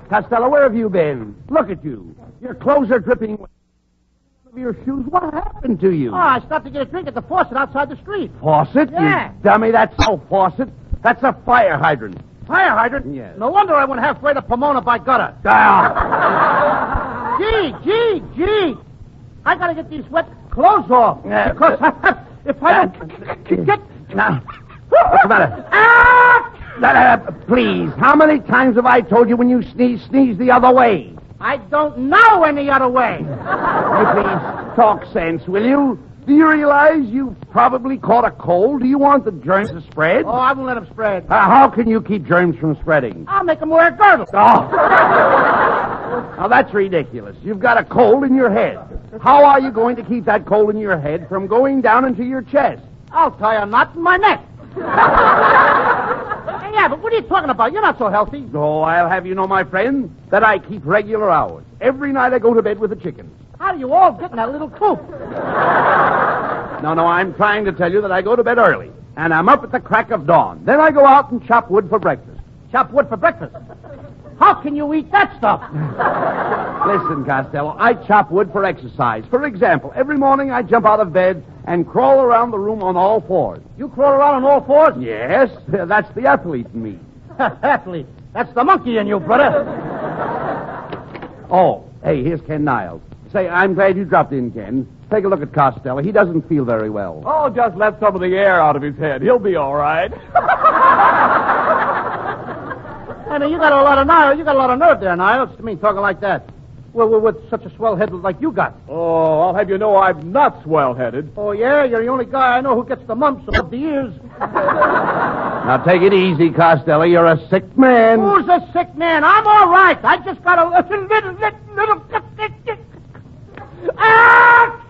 Costello, where have you been? Look at you. Your clothes are dripping wet. Your shoes. What happened to you? Oh, I stopped to get a drink at the faucet outside the street. Faucet? Yeah. You dummy, that's no faucet. That's a fire hydrant. Fire hydrant? Yes. No wonder I went halfway to Pomona by gutter. Ah. Gee. I gotta get these wet clothes off. Because if I don't get... Now, what's the matter? Please, how many times have I told you when you sneeze the other way? I don't know any other way. Will you please talk sense, will you? Do you realize you've probably caught a cold? Do you want the germs to spread? Oh, I won't let them spread. How can you keep germs from spreading? I'll make them wear a girdle. Oh. Now, that's ridiculous. You've got a cold in your head. How are you going to keep that cold in your head from going down into your chest? I'll tie a knot in my neck. Yeah, but what are you talking about? You're not so healthy. Oh, I'll have you know, my friend, that I keep regular hours. Every night I go to bed with the chickens. How do you all get in that little coop? No, I'm trying to tell you that I go to bed early, and I'm up at the crack of dawn. Then I go out and chop wood for breakfast. Chop wood for breakfast? How can you eat that stuff? Listen, Costello, I chop wood for exercise. For example, every morning I jump out of bed and crawl around the room on all fours. You crawl around on all fours? Yes, that's the athlete in me. Athlete? That's the monkey in you, brother. Oh, hey, here's Ken Niles. Say, I'm glad you dropped in, Ken. Take a look at Costello. He doesn't feel very well. Oh, just let some of the air out of his head. He'll be all right. I mean, you got a lot of nerve there, Niles. I mean, talking like that. Well, with such a swell head like you got. Oh, I'll have you know I'm not swell-headed. Oh, yeah? You're the only guy I know who gets the mumps above the ears. Now, take it easy, Costello. You're a sick man. Who's a sick man? I'm all right. I just got a little... Ah!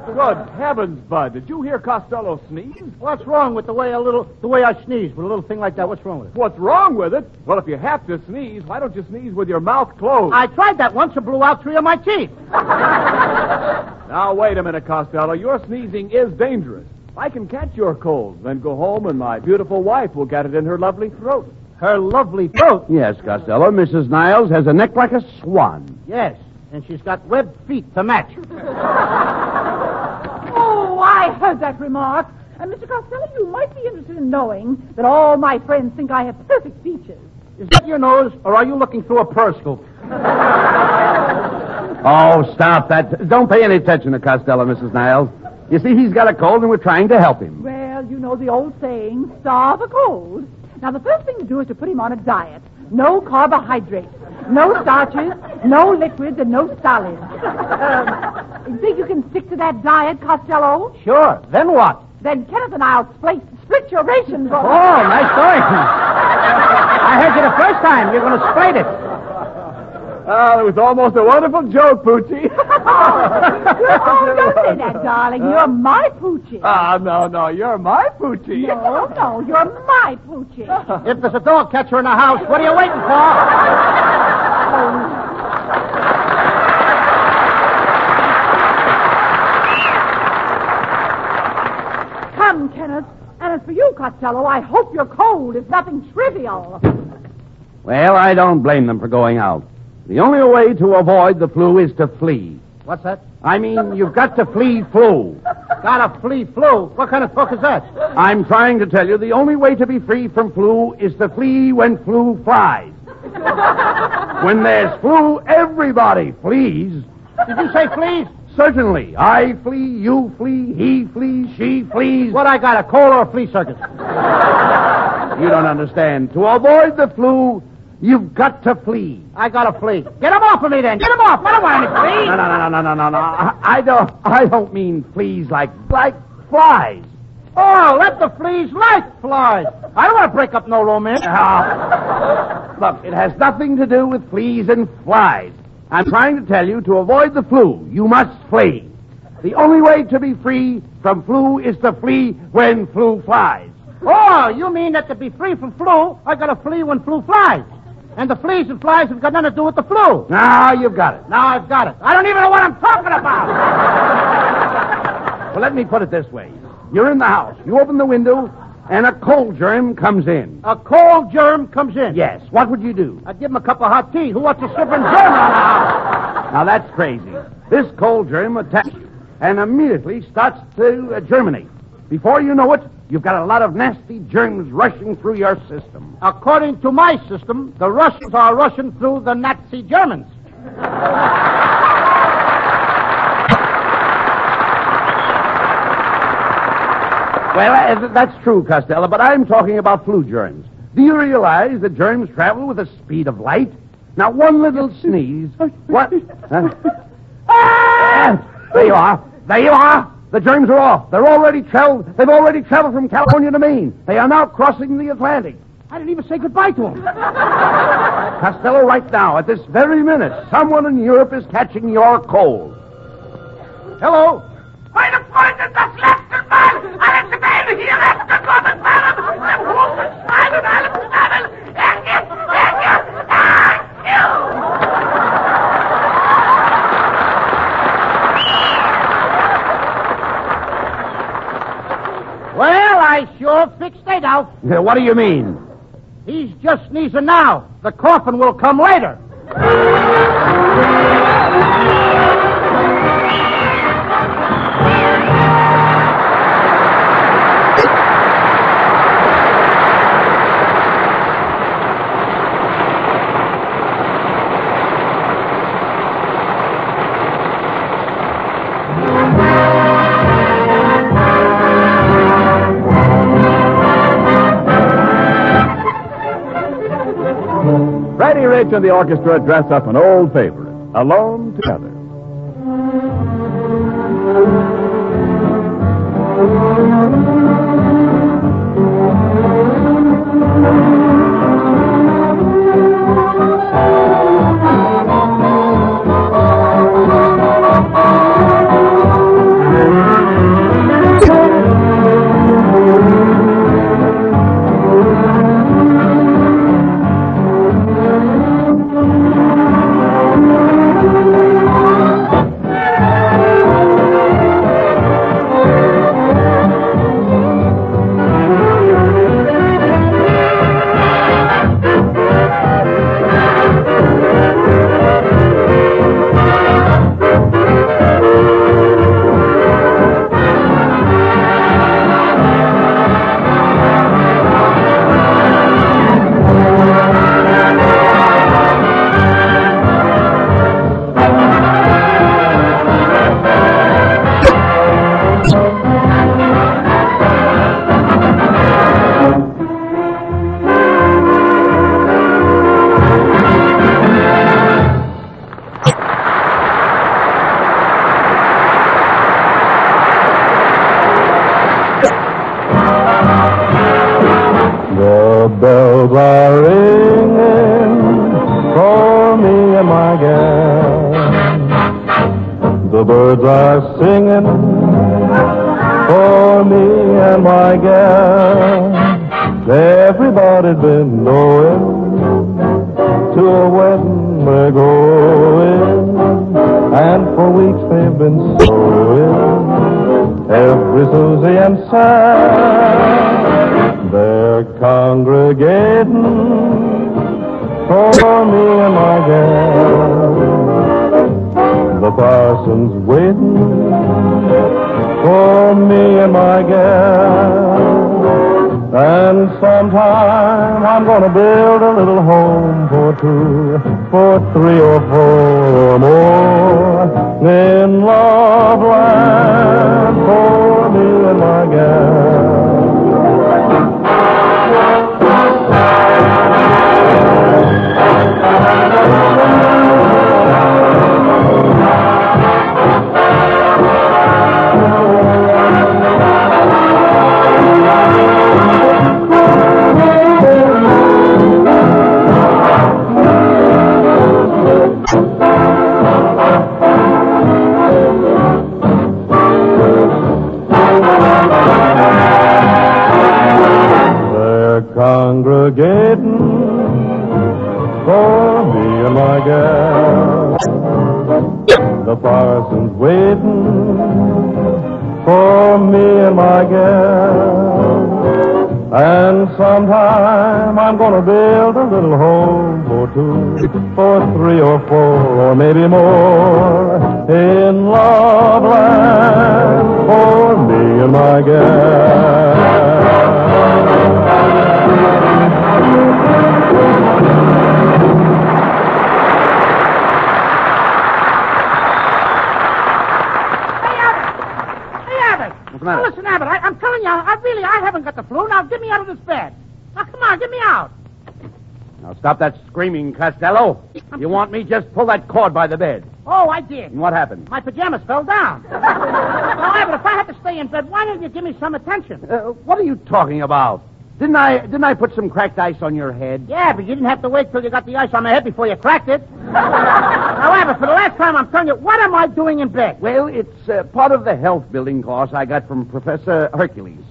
Good heavens, Bud. Did you hear Costello sneeze? What's wrong with the way I sneeze with a little thing like that? What's wrong with it? What's wrong with it? Well, if you have to sneeze, why don't you sneeze with your mouth closed? I tried that once and blew out 3 of my teeth. Now, wait a minute, Costello. Your sneezing is dangerous. I can catch your cold, then go home and my beautiful wife will get it in her lovely throat. Her lovely throat? Yes, Costello. Mrs. Niles has a neck like a swan. Yes, and she's got webbed feet to match. Oh, I heard that remark. Mr. Costello, you might be interested in knowing that all my friends think I have perfect features. Is that your nose, or are you looking through a periscope? Oh, stop that. Don't pay any attention to Costello, Mrs. Niles. You see, he's got a cold and we're trying to help him. Well, you know the old saying, starve a cold. Now, the first thing to do is to put him on a diet. No carbohydrates, no starches, no liquids, and no solids. You think you can stick to that diet, Costello? Sure. Then what? Then Kenneth and I'll split your rations. Oh, nice going. I heard you the first time. You're going to split it. Oh, it was almost a wonderful joke, Poochie. Oh, don't say that, darling. You're my Poochie. No, you're my Poochie. No, you're my Poochie. If there's a dog catcher in the house, what are you waiting for? Come, Kenneth. And as for you, Costello, I hope your cold is nothing trivial. Well, I don't blame them for going out. The only way to avoid the flu is to flee. What's that? I mean, you've got to flee flu. Gotta flee flu. What kind of talk is that? I'm trying to tell you the only way to be free from flu is to flee when flu flies. When there's flu, everybody flees. Did you say fleas? Certainly. I flee, you flee, he flees, she flees. What I got, a cold or a flea circus? You don't understand. To avoid the flu, you've got to flee. I gotta flee. Get him off of me then. Get him off. I don't want any fleas. No. I don't mean fleas like flies. Oh, let the fleas like flies. I don't want to break up no romance. Look, it has nothing to do with fleas and flies. I'm trying to tell you, to avoid the flu, you must flee. The only way to be free from flu is to flee when flu flies. Oh, you mean that to be free from flu, I gotta flee when flu flies. And the fleas and flies have got nothing to do with the flu. Now you've got it. Now I've got it. I don't even know what I'm talking about. Well, let me put it this way. You're in the house. You open the window, and a cold germ comes in. A cold germ comes in. Yes. What would you do? I'd give him a cup of hot tea. Who wants a slipping germ on the house? Now, that's crazy. This cold germ attacks you and immediately starts to germinate. Before you know it, you've got a lot of nasty germs rushing through your system. According to my system, the Russians are rushing through the Nazi Germans. Well, that's true, Costello, but I'm talking about flu germs. Do you realize that germs travel with the speed of light? Now, one little sneeze... What? There you are. There you are. The germs are off. They've already traveled from California to Maine. They are now crossing the Atlantic. I didn't even say goodbye to him. Costello, right now, at this very minute, someone in Europe is catching your cold. Hello? Meine Freunde, das letzte Mal, alle Schweine hier festgekommen waren, dem Hurenschwein und allem zusammen. Well, I sure fixed it out. What do you mean? He's just sneezing now. The coffin will come later. Freddie Rich and the orchestra dress up an old favorite, Alone Together. The bells are ringing for me and my gal. The birds are singing for me and my gal. Everybody's been going to a wedding we're going, and for weeks they've been sewing every Susie and Sam. They're congregating for me and my gal. The parson's waiting for me and my gal. And sometime I'm gonna build a little home for two, for three or four or more in love land for me and my gal. Congregating for me and my gal. The parson's waiting for me and my gal. And sometime I'm gonna build a little home for two, for three or four, or maybe more, in Love Land for me and my gal. Now, listen, Abbott, I'm telling you, I haven't got the flu. Now, get me out of this bed. Now, come on, get me out. Now, stop that screaming, Costello. You want me? Just pull that cord by the bed. Oh, I did. And what happened? My pajamas fell down. Now, Abbott, if I had to stay in bed, why didn't you give me some attention? What are you talking about? Didn't I put some cracked ice on your head? Yeah, but you didn't have to wait till you got the ice on my head before you cracked it. Now, Abbott, for the last time, I'm telling you, what am I doing in bed? Well, it's part of the health building course I got from Professor Hercules.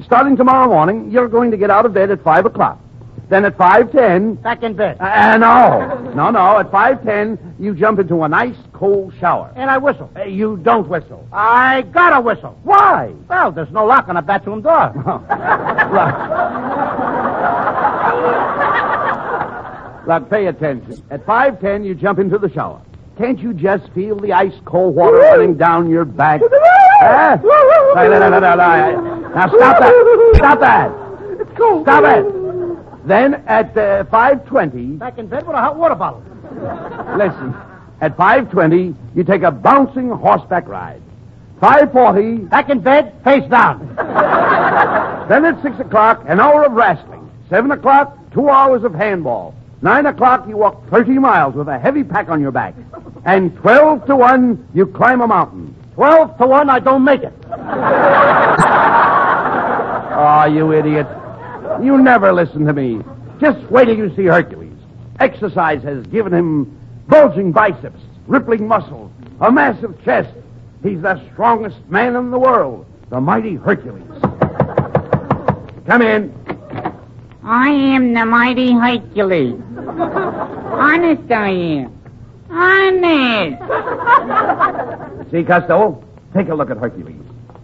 Starting tomorrow morning, you're going to get out of bed at 5 o'clock. Then at 5:10... Back in bed. No. At 5:10, you jump into a nice, cold shower. And I whistle. You don't whistle. I gotta whistle. Why? Well, there's no lock on the bathroom door. Look, pay attention. At 5:10, you jump into the shower. Can't you just feel the ice-cold water running down your back? Now, stop that. Stop that. It's cold. Stop it. Then at 5:20... Back in bed with a hot water bottle. Listen. At 5:20, you take a bouncing horseback ride. 5:40... Back in bed, face down. Then at 6 o'clock, an hour of wrestling. 7 o'clock, 2 hours of handball. 9 o'clock, you walk 30 miles with a heavy pack on your back. And 12 to 1, you climb a mountain. 12 to 1, I don't make it. Oh, you idiot. You never listen to me. Just wait till you see Hercules. Exercise has given him bulging biceps, rippling muscles, a massive chest. He's the strongest man in the world, the mighty Hercules. Come in. I am the mighty Hercules. Honest I am. Honest. See, Costello? Take a look at Hercules.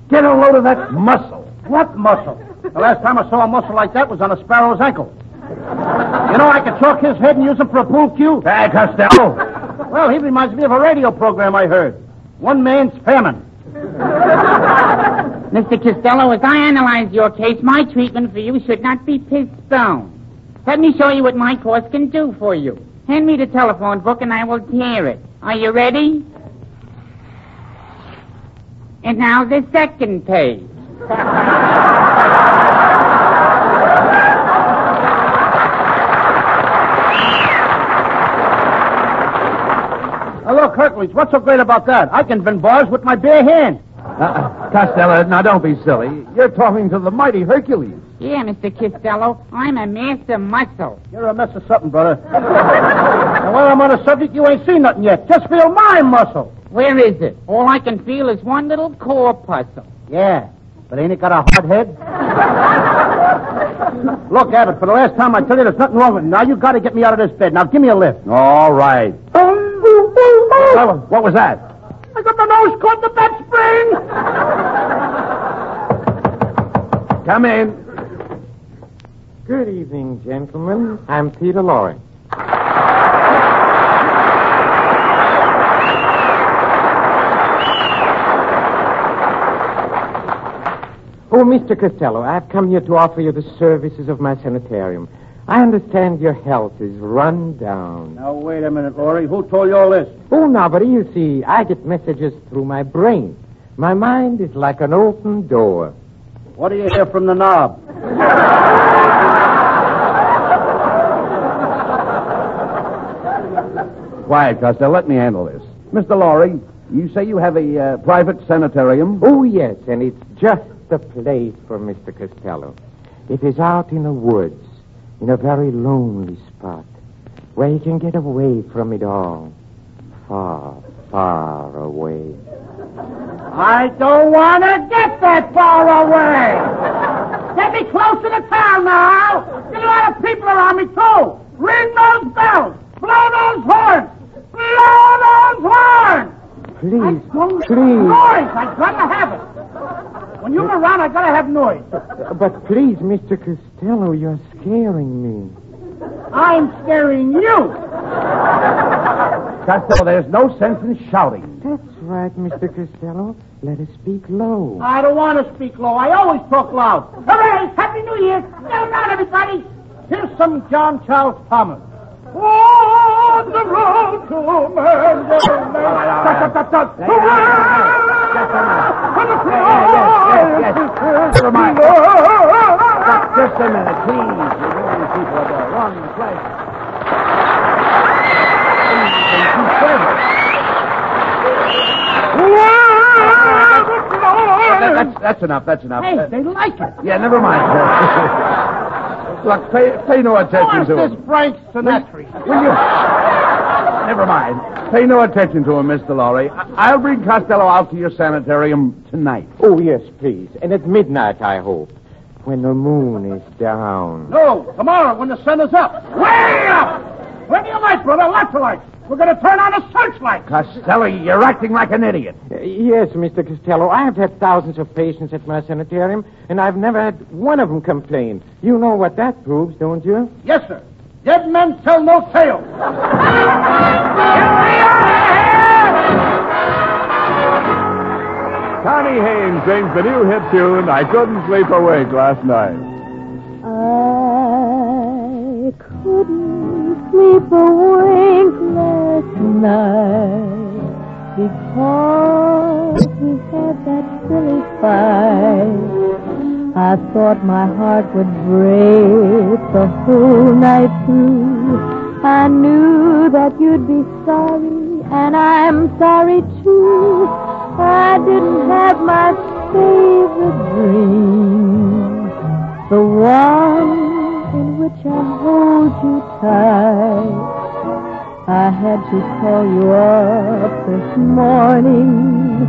Get a load of that muscle. What muscle? The last time I saw a muscle like that was on a sparrow's ankle. You know, I could chalk his head and use him for a pool cue. Hey, Costello. Well, he reminds me of a radio program I heard. One man's famine. Mr. Costello, as I analyze your case, my treatment for you should not be postponed. Let me show you what my course can do for you. Hand me the telephone book and I will tear it. Are you ready? And now the second page. Now, look, Hercules, what's so great about that? I can bend bars with my bare hand. Costello, now don't be silly. You're talking to the mighty Hercules. Yeah, Mr. Costello, I'm a master muscle. You're a mess of something, brother. And while I'm on the subject, you ain't seen nothing yet. Just feel my muscle. Where is it? All I can feel is one little corpuscle. Yeah, but ain't it got a hard head? Look, Abbott, for the last time I tell you there's nothing wrong with me. Now you got to get me out of this bed. Now give me a lift. All right. What was that? I got my nose caught in the bed spring. Come in. Good evening, gentlemen. I'm Peter Lorre. Oh, Mr. Costello, I've come here to offer you the services of my sanitarium. I understand your health is run down. Now, wait a minute, Laurie. Who told you all this? Oh, now, but you see, I get messages through my brain. My mind is like an open door. What do you hear from the knob? Quiet, Costello. Let me handle this. Mr. Lorry, you say you have a private sanitarium? Oh, yes, and it's just the place for Mr. Costello. It is out in the woods, in a very lonely spot, where he can get away from it all. Far, far away. I don't want to get that far away. Get me closer to town now. There's a lot of people around me, too. Ring those bells. Blow those horns. Blow those horns. Please, Noise. please. I've got to have it. When you're around, I gotta have noise. But please, Mr. Costello, you're scaring me. I'm scaring you. Costello, there's no sense in shouting. That's right, Mr. Costello. Let us speak low. I don't want to speak low. I always talk loud. Hooray! Happy New Year! Settle down, everybody. Here's some John Charles Thomas. On the road to Manchester. Yes. Never mind. Just a minute, please. You're moving people at the wrong place. That's enough. Hey, they like it. Yeah, never mind. Look, pay no attention to him. This Frank Sinatra. Will you? Never mind. Pay no attention to him, Mr. Lowry. I'll bring Costello out to your sanitarium tonight. Oh, yes, please. And at midnight, I hope. When the moon is down. No, tomorrow when the sun is up. Way up! Plenty of lights, brother. Lots of lights. We're going to turn on a searchlight. Costello, you're acting like an idiot. Yes, Mr. Costello. I have had thousands of patients at my sanitarium, and I've never had one of them complain. You know what that proves, don't you? Yes, sir. Dead men tell no tales. Connie Haynes sings the new hit tune, I Couldn't Sleep Awake Last Night. I couldn't sleep awake last night because we had that silly fight. I thought my heart would break the whole night through. I knew that you'd be sorry, and I'm sorry too. I didn't have my favorite dream, the one in which I hold you tight. I had to call you up this morning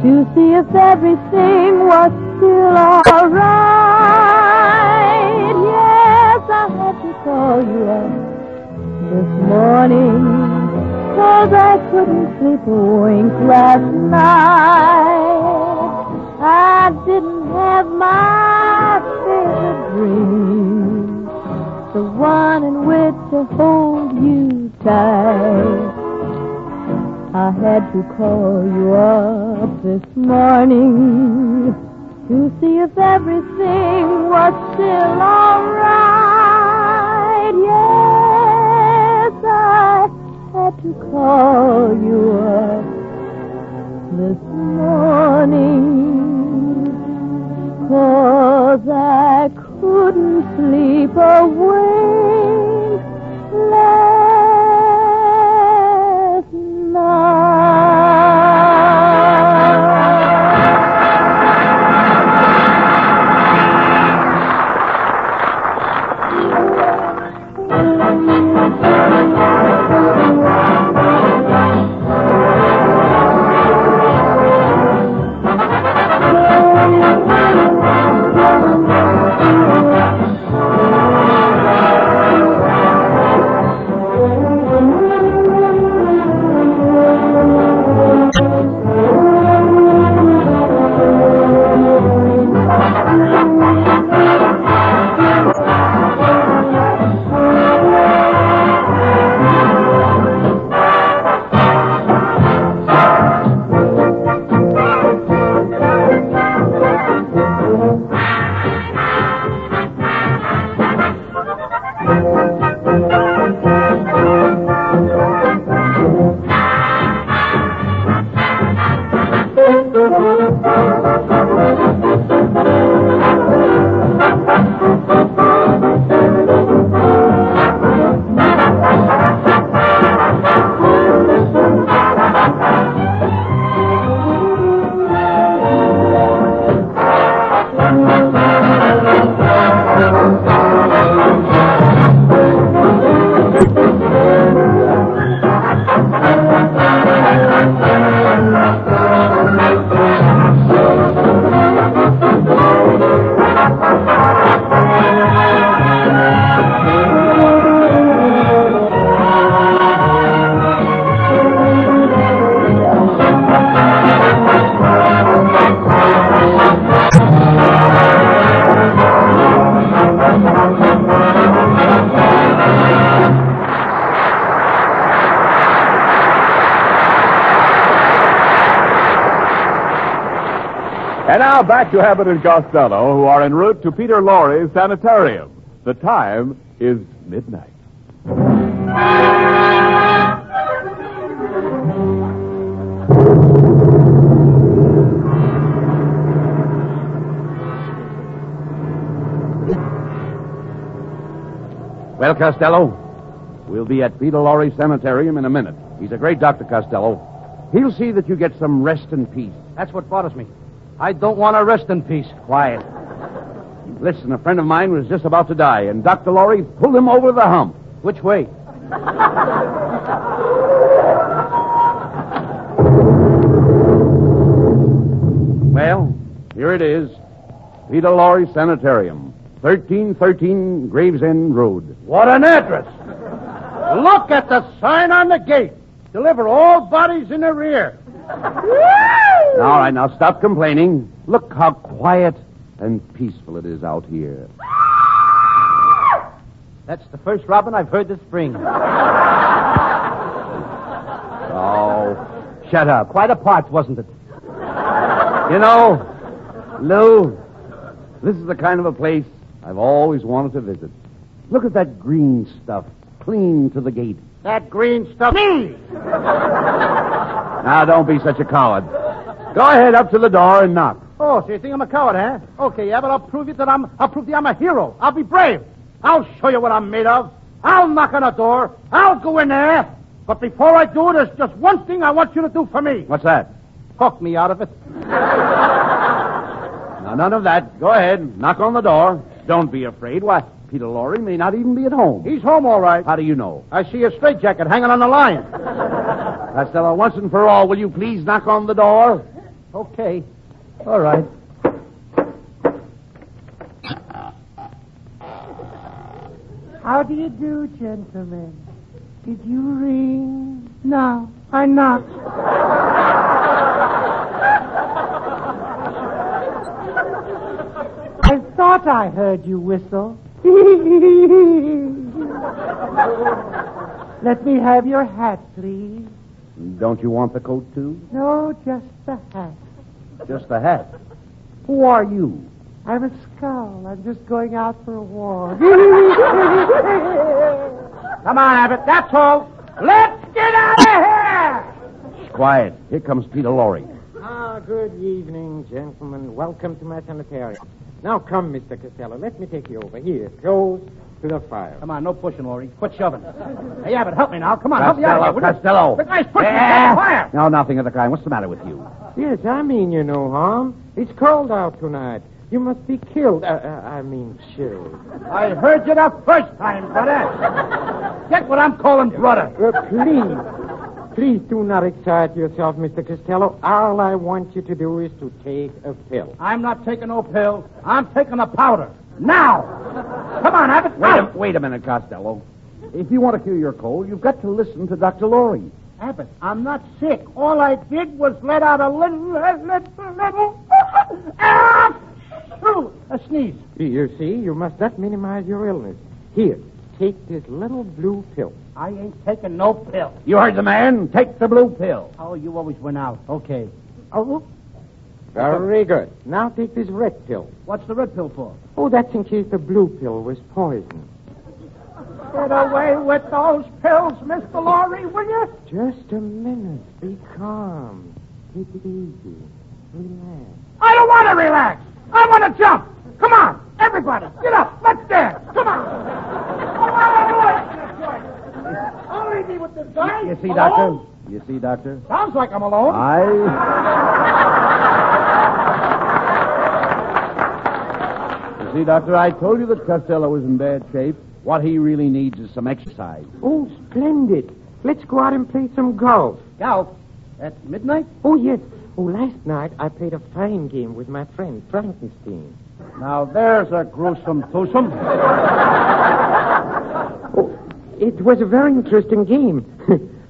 to see if everything was still all right. Yes, I had to call you up this morning, 'cause I couldn't sleep a wink last night. I didn't have my favorite dream, the one in which to hold you tight. I had to call you up this morning to see if everything was still all right. Yes, I had to call you up this morning, 'cause I couldn't sleep awake last night. And now back to Abbott and Costello, who are en route to Peter Lorre's sanitarium. The time is midnight. Well, Costello, we'll be at Peter Lorre's sanitarium in a minute. He's a great doctor, Costello. He'll see that you get some rest and peace. That's what bothers me. I don't want to rest in peace. Quiet. Listen, a friend of mine was just about to die, and Dr. Lorre pulled him over the hump. Which way? Well, here it is. Peter Lorre Sanitarium, 1313 Gravesend Road. What an address. Look at the sign on the gate. Deliver all bodies in the rear. All right, now stop complaining. Look how quiet and peaceful it is out here. That's the first robin I've heard this spring. Oh, shut up. Quite a part, wasn't it? You know, Lou, this is the kind of a place I've always wanted to visit. Look at that green stuff clean to the gate. That green stuff. Me! Now, don't be such a coward. Go ahead up to the door and knock. Oh, so you think I'm a coward, huh? Okay, yeah, but I'll prove you I'm a hero. I'll be brave. I'll show you what I'm made of. I'll knock on the door. I'll go in there. But before I do, there's just one thing I want you to do for me. What's that? Talk me out of it. Now, none of that. Go ahead. Knock on the door. Don't be afraid. Why, Peter Lorre may not even be at home. He's home, all right. How do you know? I see a straitjacket hanging on the line. Costello, once and for all, will you please knock on the door? Okay. All right. How do you do, gentlemen? Did you ring? No, I knocked. I thought I heard you whistle. Let me have your hat, please. Don't you want the coat, too? No, just the hat. Just the hat. Who are you? I'm a skull. I'm just going out for a walk. Come on, Abbott. That's all. Let's get out of here! Shh, quiet. Here comes Peter Lorre. Good evening, gentlemen. Welcome to my sanitarium. Now come, Mr. Costello. Let me take you over here, close to the fire. Come on, no pushing, Lorre. Quit shoving. Hey, Abbott, help me now. Come on, help me out here. Costello. The guy's pushing me on fire. No, nothing of the kind. What's the matter with you? Yes, I mean you no harm. It's cold out tonight. You must be killed. Chilled. I heard you the first time, brother. Get what I'm calling brother. Please do not excite yourself, Mr. Costello. All I want you to do is to take a pill. I'm not taking no pill. I'm taking a powder. Now! Come on, Abbott. Wait a minute, Costello. If you want to cure your cold, you've got to listen to Dr. Lorre. Abbott, I'm not sick. All I did was let out a little a sneeze. You see, you must not minimize your illness. Here, take this little blue pill. I ain't taking no pill. You heard the man. Take the blue pill. Oh, you always win out. Okay. Oh, very good. Now take this red pill. What's the red pill for? Oh, that's in case the blue pill was poison. Get away with those pills, Mr. Lorre, will you? Just a minute. Be calm. Take it easy. Relax. I don't want to relax. I want to jump. Come on, everybody, get up. Let's dance. Come on. I'll leave me with this guy. You see, Doctor? You see, Doctor? Sounds like I'm alone. You see, Doctor, I told you that Costello was in bad shape. What he really needs is some exercise. Oh, splendid. Let's go out and play some golf. Golf? At midnight? Oh, yes. Oh, last night I played a fine game with my friend Frankenstein. Now, there's a gruesome twosome. Oh, it was a very interesting game.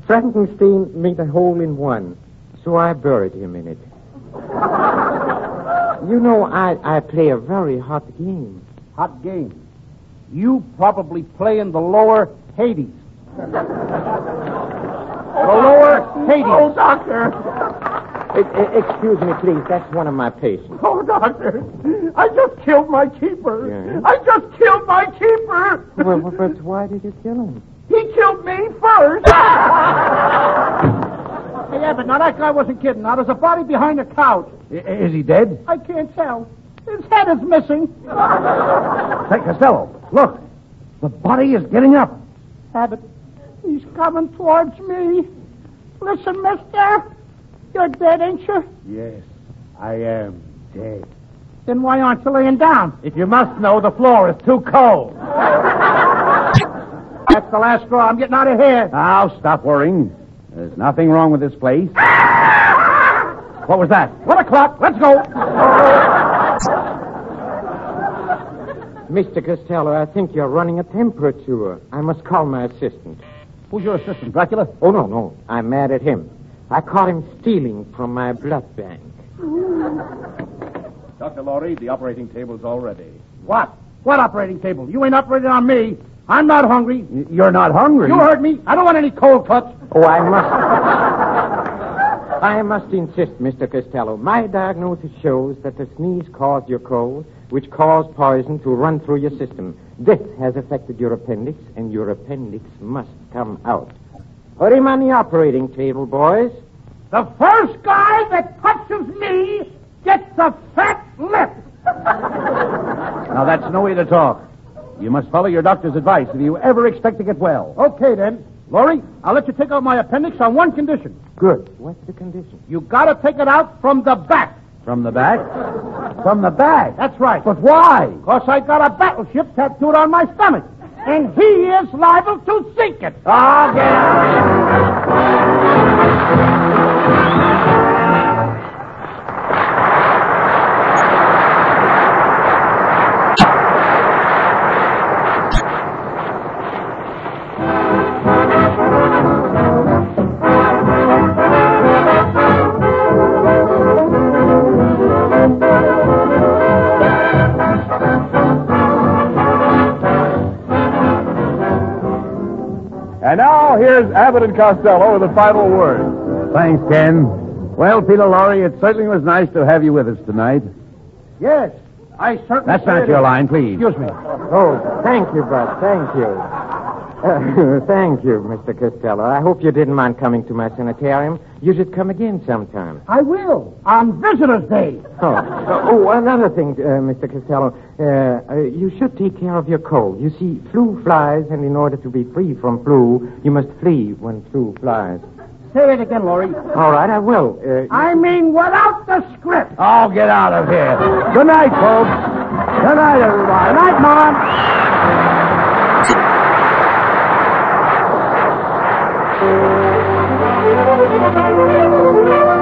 Frankenstein made a hole in one, so I buried him in it. You know, I play a very hot game. Hot game? You probably play in the lower Hades. The lower Hades. Oh, Doctor. Excuse me, please. That's one of my patients. Oh, doctor, I just killed my keeper. Yeah? I just killed my keeper. Well, but why did you kill him? He killed me first. Hey, Abbott, now that guy wasn't kidding. Now, there's a body behind the couch. Is he dead? I can't tell. His head is missing. Hey, Costello, look. The body is getting up. Abbott, he's coming towards me. Listen, mister, you're dead, ain't you? Yes, I am dead. Then why aren't you laying down? If you must know, the floor is too cold. That's the last straw. I'm getting out of here. Now, stop worrying. There's nothing wrong with this place. What was that? 1 o'clock. Let's go. Mr. Costello, I think you're running a temperature. I must call my assistant. Who's your assistant, Dracula? Oh, no. I'm mad at him. I caught him stealing from my blood bank. Dr. Laurie, the operating table's all ready. What? What operating table? You ain't operating on me. I'm not hungry. You're not hungry? You heard me. I don't want any cold cuts. Oh, I must insist, Mr. Costello. My diagnosis shows that the sneeze caused your cold, which caused poison to run through your system. This has affected your appendix, and your appendix must come out. Put him on the operating table, boys. The first guy that touches me gets a fat lip. Now, that's no way to talk. You must follow your doctor's advice if you ever expect to get well. Okay, then. Laurie, I'll let you take out my appendix on one condition. Good. What's the condition? You gotta take it out from the back. From the back? From the back? That's right. But why? Because I got a battleship tattooed on my stomach. And he is liable to sink it. Oh, get out. And now, here's Abbott and Costello with the final word. Thanks, Ken. Well, Peter Lorre, it certainly was nice to have you with us tonight. Yes, I certainly. That's not your line, please. Excuse me. Oh, thank you, Bud. Thank you. Thank you, Mr. Costello. I hope you didn't mind coming to my sanitarium. You should come again sometime. I will. On Visitor's Day. Oh, another thing, Mr. Costello. You should take care of your cold. You see, flu flies, and in order to be free from flu, you must flee when flu flies. Say it again, Laurie. All right, I will. I mean without the script. Oh, get out of here. Good night, folks. Good night, everybody. Good night, Mom. Thank you.